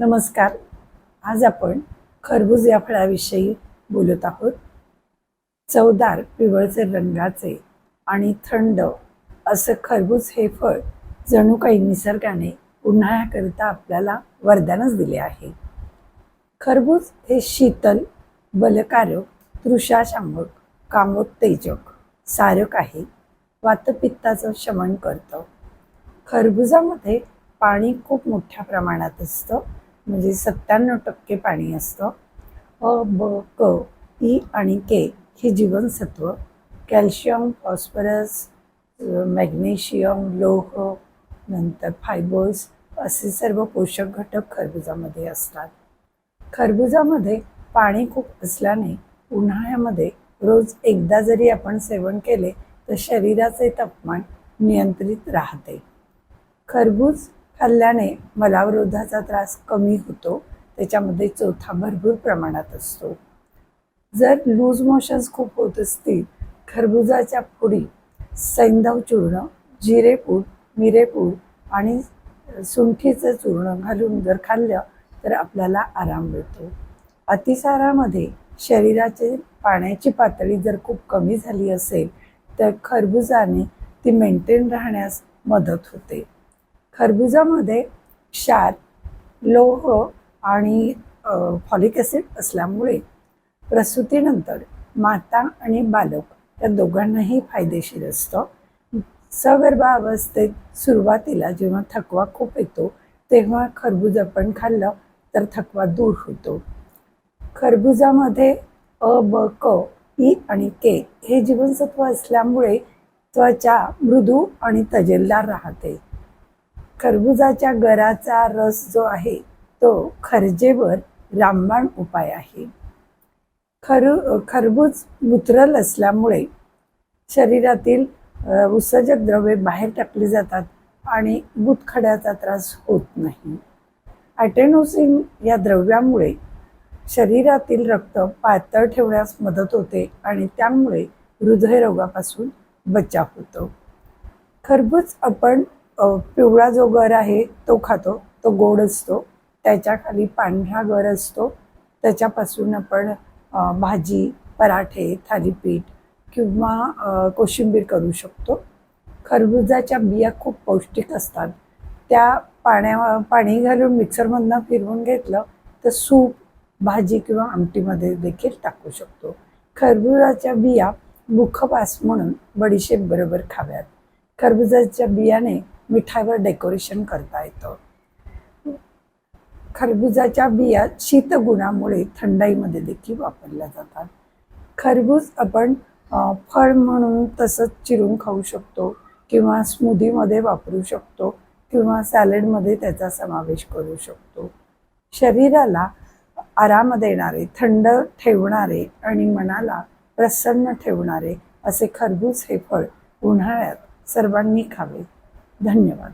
नमस्कार. आज आपण खरबूज या फळाविषयी बोलत आहोत. चवदार पिवळसर रंगाचे आणि थंड असं खरबूज हे फळ जणू काही निसर्गाने उन्हाळ्याकरिता आपल्याला वरदानच दिले आहे. खरबूज हे शीतल, बलकारक, तृषाशामक, कामोत्तेजक, सारक आहे. वातपित्ताचं शमन करतं. खरबुजामध्ये पाणी खूप मोठ्या प्रमाणात असतं, म्हणजे 97% पाणी असतं. अ, ब, क, ई आणि के ही जीवनसत्व, कॅल्शियम, फॉस्फरस, मॅग्नेशियम, लोह, नंतर फायबर्स असे सर्व पोषक घटक खरबुजामध्ये असतात. खरबुजामध्ये पाणी खूप असल्याने उन्हाळ्यामध्ये रोज एकदा जरी आपण सेवन केले तर शरीराचे तापमान नियंत्रित राहते. खरबूज खाल्ल्याने मलावरोधाचा त्रास कमी होतो. त्याच्यामध्ये चोथा भरपूर प्रमाणात असतो. जर लूज मोशन्स खूप होत असतील, खरबुजाच्या फोडी, सैंधव चूर्ण, जिरेपूड, मिरेपूड आणि सुंठीचं चूर्ण घालून जर खाल्लं तर आपल्याला आराम मिळतो. अतिसारामध्ये शरीराचे पाण्याची पातळी जर खूप कमी झाली असेल तर खरबुजाने ती मेंटेन राहण्यास मदत होते. खरबुजामध्ये क्षार, लोह आणि फॉलिक ॲसिड असल्यामुळे प्रसूतीनंतर माता आणि बालक या दोघांनाही फायदेशीर असतं. सगर्भावस्थेत सुरुवातीला जेव्हा थकवा खूप येतो तेव्हा खरबूज आपण खाल्लं तर थकवा दूर होतो. खरबुजामध्ये अ, ब, क, ई आणि के हे जीवनसत्व असल्यामुळे त्वचा मृदू आणि तजेलदार राहते. खरबुजाच्या गराचा रस जो आहे तो खरजेवर रामबाण उपाय आहे. खरबूज मूत्रल असल्यामुळे शरीरातील उत्सर्जक द्रव्ये बाहेर टाकली जातात आणि मूतखड्याचा त्रास होत नाही. ॲटेनोसिन या द्रव्यामुळे शरीरातील रक्त पातळ ठेवण्यास मदत होते आणि त्यामुळे हृदयरोगापासून बचाव होतो. खरबूज आपण पिवळा जो गर आहे तो खातो, तो गोड असतो. त्याच्या खाली पांढरा गर असतो, त्याच्यापासून आपण भाजी, पराठे, थालीपीठ किंवा कोशिंबीर करू शकतो. खरबुजाच्या बिया खूप पौष्टिक असतात. त्या पाणी घालून मिक्सरमधनं फिरवून घेतलं तर सूप, भाजी किंवा आमटीमध्ये देखील टाकू शकतो. खरबुजाच्या बिया मुखवास म्हणून बडीशेप बरोबर खाव्यात. खरबुजाच्या बियाने मिठाईवर डेकोरेशन करता येतं. खरबुजाच्या बिया शीतगुणामुळे थंडाईमध्ये देखील वापरल्या जातात. खरबूज आपण फळ म्हणून तसंच चिरून खाऊ शकतो किंवा स्मूदीमध्ये वापरू शकतो किंवा सॅलडमध्ये त्याचा समावेश करू शकतो. शरीराला आराम देणारे, थंड ठेवणारे आणि मनाला प्रसन्न ठेवणारे असे खरबूज हे फळ उन्हाळ्यात सर्वांनी खावे. धन्यवाद.